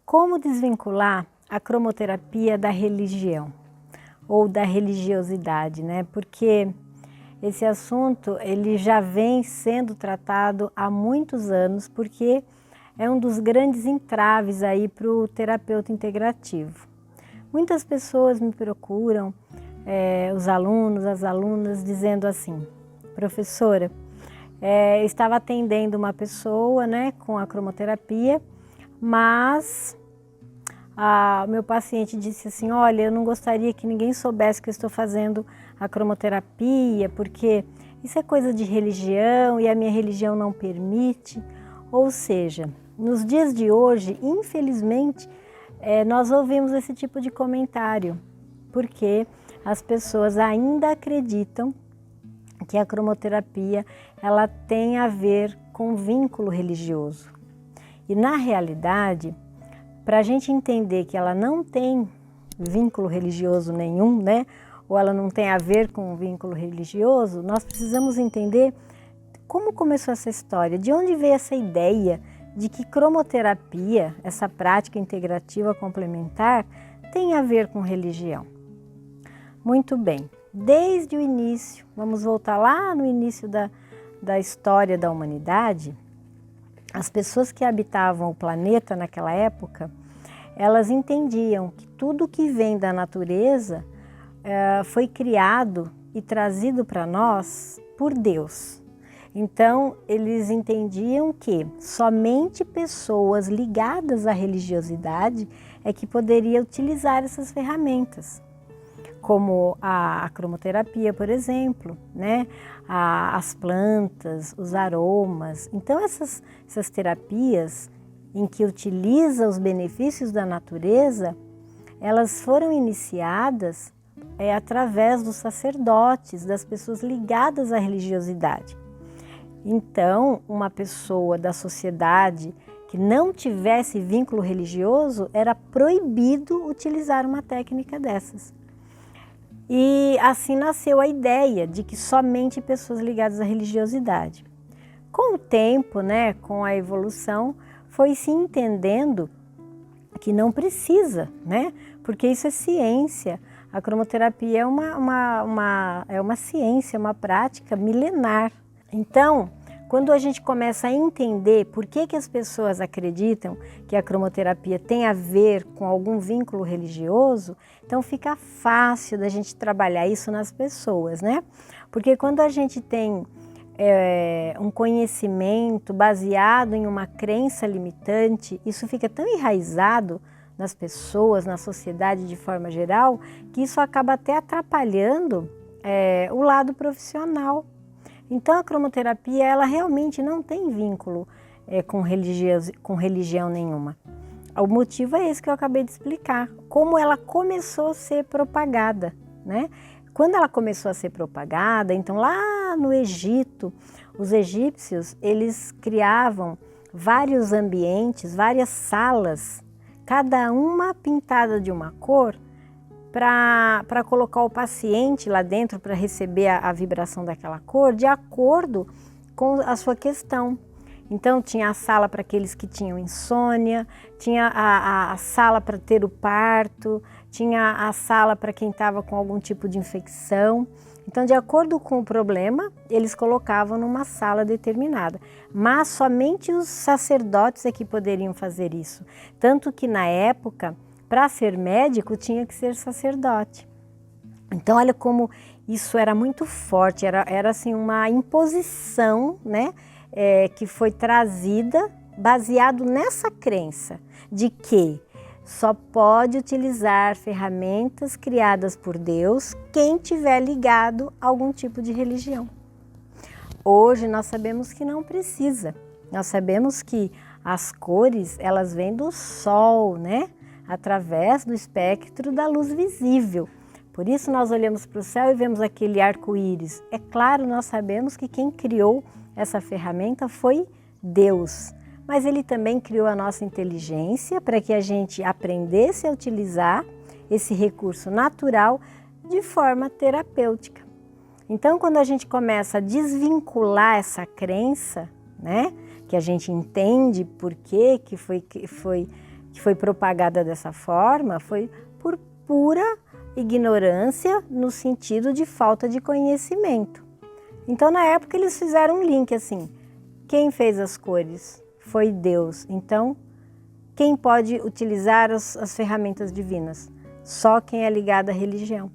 Como desvincular a cromoterapia da religião ou da religiosidade, né? Porque esse assunto ele já vem sendo tratado há muitos anos, porque é um dos grandes entraves aí para o terapeuta integrativo. Muitas pessoas me procuram, os alunos, as alunas, dizendo assim: professora, eu estava atendendo uma pessoa, né, com a cromoterapia, mas o meu paciente disse assim: olha, eu não gostaria que ninguém soubesse que eu estou fazendo a cromoterapia, porque isso é coisa de religião e a minha religião não permite. Ou seja, nos dias de hoje, infelizmente, nós ouvimos esse tipo de comentário, porque as pessoas ainda acreditam que a cromoterapia ela tem a ver com vínculo religioso. E na realidade, para a gente entender que ela não tem vínculo religioso nenhum, né? Ou ela não tem a ver com um vínculo religioso, nós precisamos entender como começou essa história, de onde veio essa ideia de que cromoterapia, essa prática integrativa complementar, tem a ver com religião. Muito bem, desde o início, vamos voltar lá no início da história da humanidade, as pessoas que habitavam o planeta naquela época, elas entendiam que tudo que vem da natureza foi criado e trazido para nós por Deus. Então, eles entendiam que somente pessoas ligadas à religiosidade é que poderiam utilizar essas ferramentas, como a cromoterapia, por exemplo, né? As plantas, os aromas. Então, essas terapias em que utiliza os benefícios da natureza, elas foram iniciadas através dos sacerdotes, das pessoas ligadas à religiosidade. Então, uma pessoa da sociedade que não tivesse vínculo religioso, era proibido utilizar uma técnica dessas. E assim nasceu a ideia de que somente pessoas ligadas à religiosidade. Com o tempo, né, com a evolução, foi se entendendo que não precisa, né, porque isso é ciência. A cromoterapia é uma ciência, uma prática milenar. Então, quando a gente começa a entender por que as pessoas acreditam que a cromoterapia tem a ver com algum vínculo religioso, então fica fácil da gente trabalhar isso nas pessoas, né? Porque quando a gente tem um conhecimento baseado em uma crença limitante, isso fica tão enraizado nas pessoas, na sociedade de forma geral, que isso acaba até atrapalhando o lado profissional. Então a cromoterapia ela realmente não tem vínculo com religião nenhuma. O motivo é esse que eu acabei de explicar, como ela começou a ser propagada, né? Quando ela começou a ser propagada, então lá no Egito, os egípcios eles criavam vários ambientes, várias salas, cada uma pintada de uma cor, para colocar o paciente lá dentro para receber a vibração daquela cor de acordo com a sua questão. Então tinha a sala para aqueles que tinham insônia, tinha a sala para ter o parto, tinha a sala para quem estava com algum tipo de infecção. Então, de acordo com o problema, eles colocavam numa sala determinada. Mas somente os sacerdotes é que poderiam fazer isso. Tanto que na época, para ser médico, tinha que ser sacerdote. Então, olha como isso era muito forte, era assim uma imposição, né, que foi trazida baseado nessa crença de que só pode utilizar ferramentas criadas por Deus quem tiver ligado a algum tipo de religião. Hoje nós sabemos que não precisa. Nós sabemos que as cores, elas vêm do sol, né? Através do espectro da luz visível. Por isso nós olhamos para o céu e vemos aquele arco-íris. É claro, nós sabemos que quem criou essa ferramenta foi Deus. Mas Ele também criou a nossa inteligência para que a gente aprendesse a utilizar esse recurso natural de forma terapêutica. Então, quando a gente começa a desvincular essa crença, né, que a gente entende por que que foi propagada dessa forma foi por pura ignorância no sentido de falta de conhecimento. Então, na época, eles fizeram um link assim, quem fez as cores foi Deus. Então, quem pode utilizar as ferramentas divinas? Só quem é ligado à religião.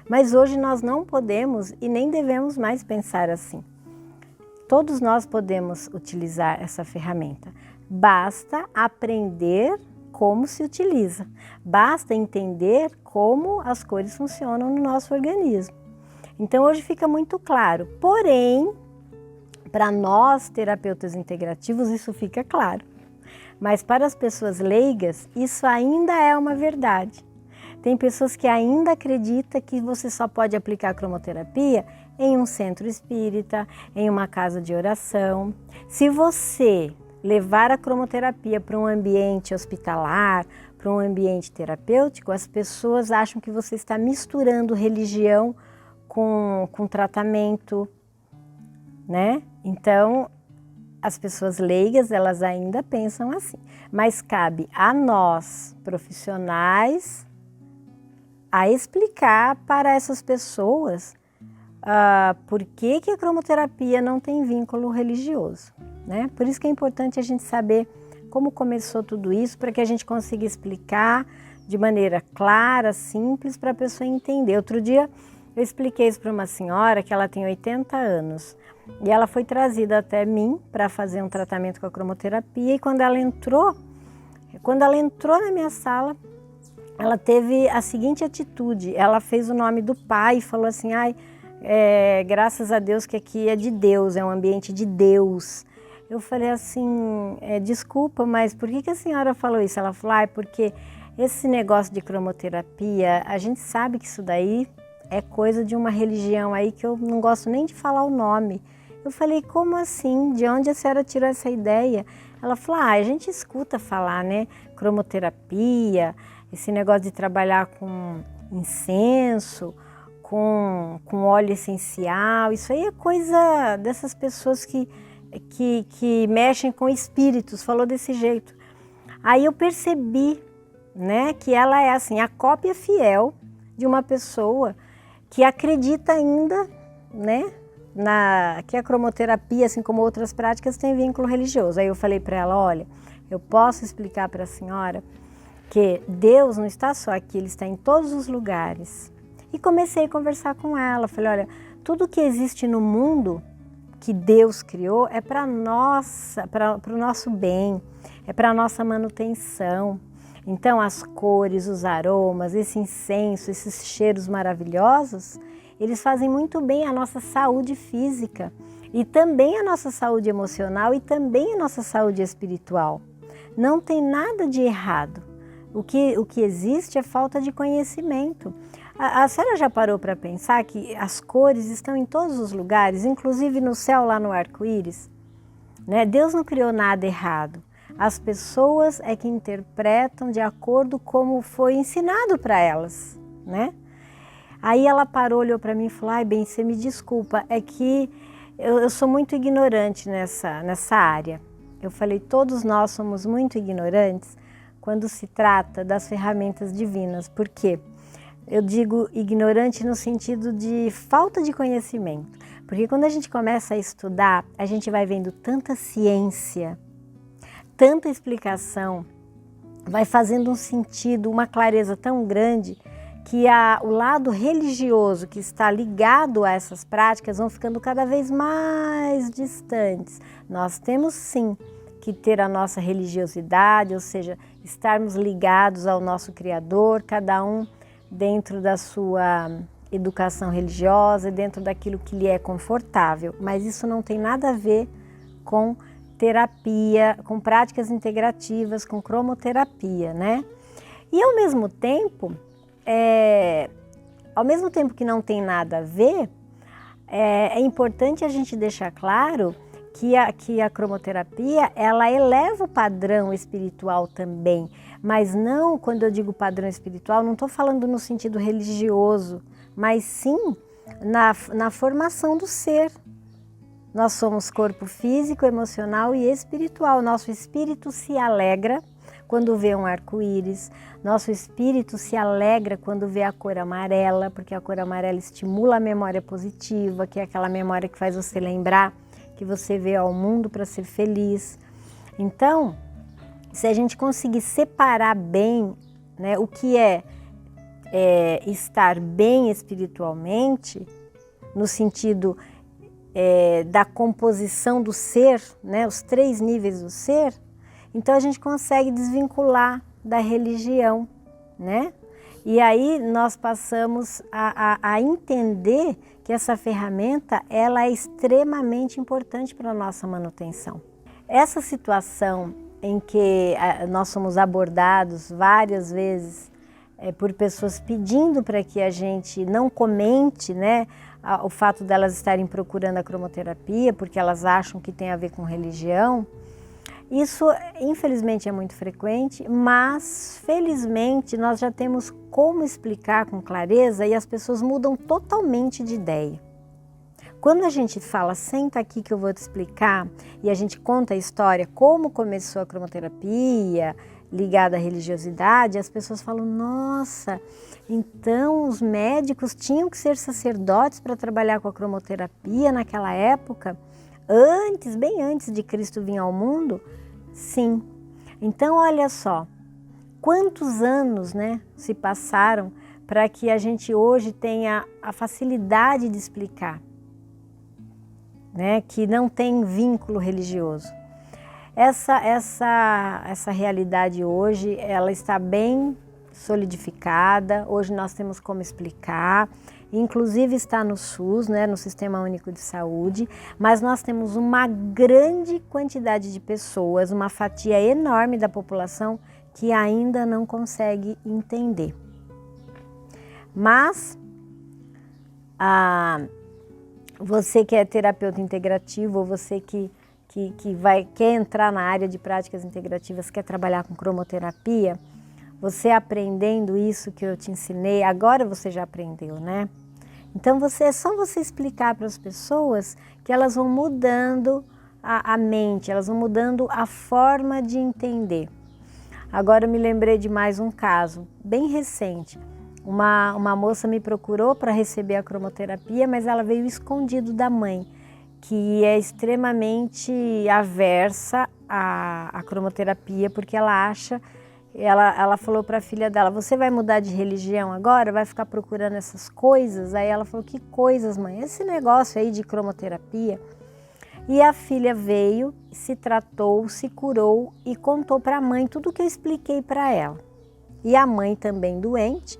Mas hoje nós não podemos e nem devemos mais pensar assim. Todos nós podemos utilizar essa ferramenta. Basta aprender como se utiliza. Basta entender como as cores funcionam no nosso organismo. Então hoje fica muito claro. Porém, para nós terapeutas integrativos isso fica claro. Mas para as pessoas leigas isso ainda é uma verdade. Tem pessoas que ainda acreditam que você só pode aplicar a cromoterapia em um centro espírita, em uma casa de oração. Se você levar a cromoterapia para um ambiente hospitalar, para um ambiente terapêutico, as pessoas acham que você está misturando religião com tratamento, né? Então, as pessoas leigas, elas ainda pensam assim. Mas cabe a nós, profissionais, a explicar para essas pessoas por que a cromoterapia não tem vínculo religioso, né? Por isso que é importante a gente saber como começou tudo isso, para que a gente consiga explicar de maneira clara, simples, para a pessoa entender. Outro dia eu expliquei isso para uma senhora que ela tem 80 anos e ela foi trazida até mim para fazer um tratamento com a cromoterapia e quando ela entrou na minha sala, ela teve a seguinte atitude, ela fez o nome do pai e falou assim, graças a Deus que aqui é de Deus, é um ambiente de Deus. Eu falei assim, desculpa, mas por que a senhora falou isso? Ela falou, porque esse negócio de cromoterapia, a gente sabe que isso daí é coisa de uma religião aí que eu não gosto nem de falar o nome. Eu falei, como assim? De onde a senhora tirou essa ideia? Ela falou, a gente escuta falar, né? Cromoterapia, esse negócio de trabalhar com incenso, com óleo essencial, isso aí é coisa dessas pessoas que mexem com espíritos, falou desse jeito. Aí eu percebi, né, que ela é assim, a cópia fiel de uma pessoa que acredita ainda, né, que a cromoterapia, assim como outras práticas, tem vínculo religioso. Aí eu falei para ela, olha, eu posso explicar para a senhora que Deus não está só aqui, Ele está em todos os lugares. E comecei a conversar com ela, falei, olha, tudo que existe no mundo que Deus criou é para o nosso bem, é para a nossa manutenção. Então as cores, os aromas, esse incenso, esses cheiros maravilhosos, eles fazem muito bem à nossa saúde física e também à nossa saúde emocional e também à nossa saúde espiritual. Não tem nada de errado. O que existe é falta de conhecimento. A senhora já parou para pensar que as cores estão em todos os lugares, inclusive no céu lá no arco-íris? Né? Deus não criou nada errado. As pessoas é que interpretam de acordo como foi ensinado para elas, né? Aí ela parou, olhou para mim e falou, bem, você me desculpa, é que eu sou muito ignorante nessa área. Eu falei, todos nós somos muito ignorantes quando se trata das ferramentas divinas. Por quê? Eu digo ignorante no sentido de falta de conhecimento. Porque quando a gente começa a estudar, a gente vai vendo tanta ciência, tanta explicação, vai fazendo um sentido, uma clareza tão grande que o lado religioso que está ligado a essas práticas vão ficando cada vez mais distantes. Nós temos sim que ter a nossa religiosidade, ou seja, estarmos ligados ao nosso Criador, cada um dentro da sua educação religiosa, dentro daquilo que lhe é confortável. Mas isso não tem nada a ver com terapia, com práticas integrativas, com cromoterapia, né? E ao mesmo tempo que não tem nada a ver, é importante a gente deixar claro que a cromoterapia, ela eleva o padrão espiritual também, mas não, quando eu digo padrão espiritual, não estou falando no sentido religioso, mas sim na formação do ser. Nós somos corpo físico, emocional e espiritual. Nosso espírito se alegra quando vê um arco-íris, nosso espírito se alegra quando vê a cor amarela, porque a cor amarela estimula a memória positiva, que é aquela memória que faz você lembrar que você veio ao mundo para ser feliz. Então, se a gente conseguir separar bem, né, o que é estar bem espiritualmente, no sentido da composição do ser, né, os 3 níveis do ser, então a gente consegue desvincular da religião, né? E aí nós passamos a entender que essa ferramenta ela é extremamente importante para a nossa manutenção. Essa situação em que nós somos abordados várias vezes por pessoas pedindo para que a gente não comente, né, o fato delas estarem procurando a cromoterapia porque elas acham que tem a ver com religião. Isso, infelizmente, é muito frequente, mas, felizmente, nós já temos como explicar com clareza e as pessoas mudam totalmente de ideia. Quando a gente fala, senta aqui que eu vou te explicar, e a gente conta a história, como começou a cromoterapia, ligada à religiosidade, as pessoas falam, nossa, então os médicos tinham que ser sacerdotes para trabalhar com a cromoterapia naquela época? Antes, bem antes de Cristo vir ao mundo? Sim. Então, olha só, quantos anos, né, se passaram para que a gente hoje tenha a facilidade de explicar, né, que não tem vínculo religioso. Essa realidade hoje, ela está bem solidificada, hoje nós temos como explicar, inclusive está no SUS, né, no Sistema Único de Saúde, mas nós temos uma grande quantidade de pessoas, uma fatia enorme da população que ainda não consegue entender. Mas você que é terapeuta integrativo, ou você que quer entrar na área de práticas integrativas, quer trabalhar com cromoterapia, você aprendendo isso que eu te ensinei, agora você já aprendeu, né? Então é só você explicar para as pessoas que elas vão mudando a mente, elas vão mudando a forma de entender. Agora eu me lembrei de mais um caso, bem recente. Uma moça me procurou para receber a cromoterapia, mas ela veio escondido da mãe, que é extremamente aversa à cromoterapia, porque ela falou para a filha dela, você vai mudar de religião agora? Vai ficar procurando essas coisas? Aí ela falou, que coisas, mãe? Esse negócio aí de cromoterapia. E a filha veio, se tratou, se curou e contou para a mãe tudo o que eu expliquei para ela. E a mãe, também doente,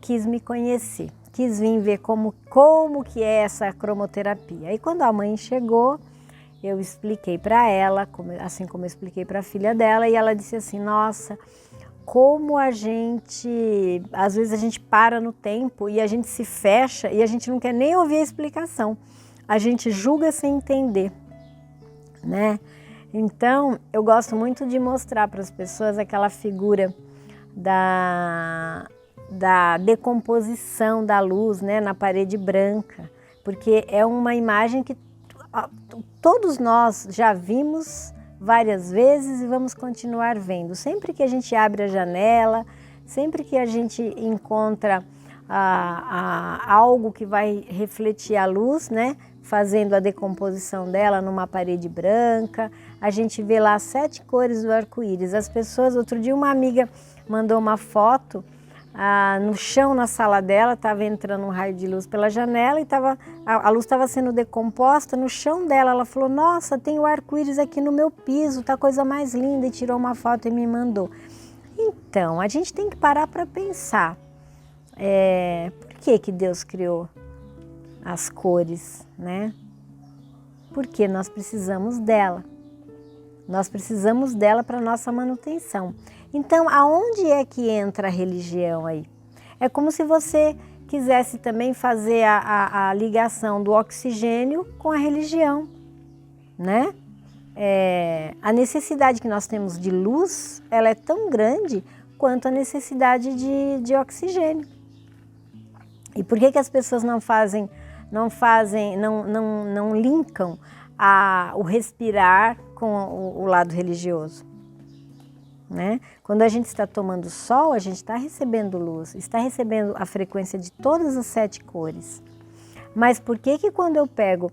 quis me conhecer, quis vir ver como que é essa cromoterapia. Aí quando a mãe chegou, eu expliquei para ela, assim como eu expliquei para a filha dela, e ela disse assim, nossa, como às vezes a gente para no tempo e a gente se fecha e a gente não quer nem ouvir a explicação. A gente julga sem entender, né? Então, eu gosto muito de mostrar para as pessoas aquela figura da decomposição da luz, né, na parede branca, porque é uma imagem que todos nós já vimos várias vezes e vamos continuar vendo. Sempre que a gente abre a janela, sempre que a gente encontra algo que vai refletir a luz, né, fazendo a decomposição dela numa parede branca, a gente vê lá 7 cores do arco-íris. As pessoas, outro dia uma amiga mandou uma foto, no chão na sala dela, estava entrando um raio de luz pela janela e a luz estava sendo decomposta no chão dela. Ela falou, nossa, tem o arco-íris aqui no meu piso, tá coisa mais linda, e tirou uma foto e me mandou. Então, a gente tem que parar para pensar, por que Deus criou as cores, né? Porque nós precisamos dela. Nós precisamos dela para a nossa manutenção. Então, aonde é que entra a religião aí? É como se você quisesse também fazer a ligação do oxigênio com a religião, né? A necessidade que nós temos de luz, ela é tão grande quanto a necessidade de oxigênio. E por que as pessoas não linkam o respirar com o lado religioso? né? Quando a gente está tomando sol, a gente está recebendo luz, está recebendo a frequência de todas as 7 cores. Mas por que que quando eu pego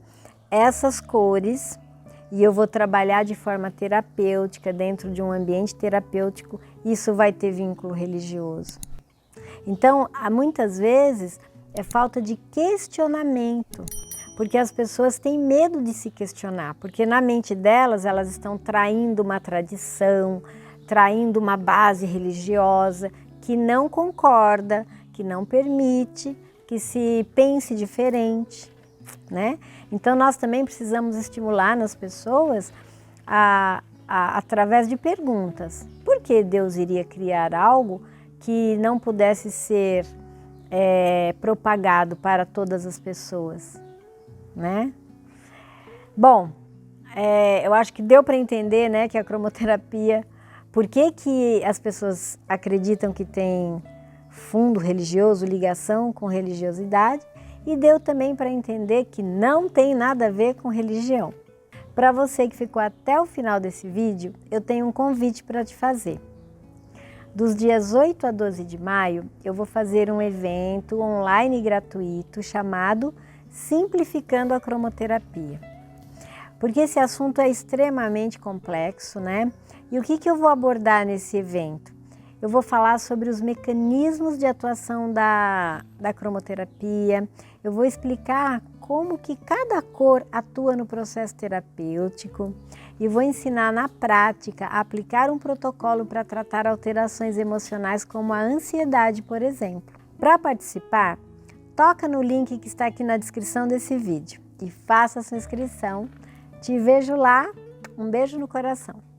essas cores e eu vou trabalhar de forma terapêutica, dentro de um ambiente terapêutico, isso vai ter vínculo religioso? Então, muitas vezes, é falta de questionamento, porque as pessoas têm medo de se questionar, porque na mente delas, elas estão traindo uma tradição, traindo uma base religiosa que não concorda, que não permite que se pense diferente, né? Então, nós também precisamos estimular nas pessoas através de perguntas. Por que Deus iria criar algo que não pudesse ser propagado para todas as pessoas, né? Bom, eu acho que deu para entender, né, que a cromoterapia, por que que as pessoas acreditam que tem fundo religioso, ligação com religiosidade, e deu também para entender que não tem nada a ver com religião. Para você que ficou até o final desse vídeo, eu tenho um convite para te fazer. Dos dias 8 a 12 de maio, eu vou fazer um evento online gratuito chamado Simplificando a Cromoterapia. Porque esse assunto é extremamente complexo, né? E o que eu vou abordar nesse evento? Eu vou falar sobre os mecanismos de atuação da cromoterapia, eu vou explicar como que cada cor atua no processo terapêutico e vou ensinar na prática a aplicar um protocolo para tratar alterações emocionais como a ansiedade, por exemplo. Para participar, toca no link que está aqui na descrição desse vídeo e faça a sua inscrição. Te vejo lá, um beijo no coração.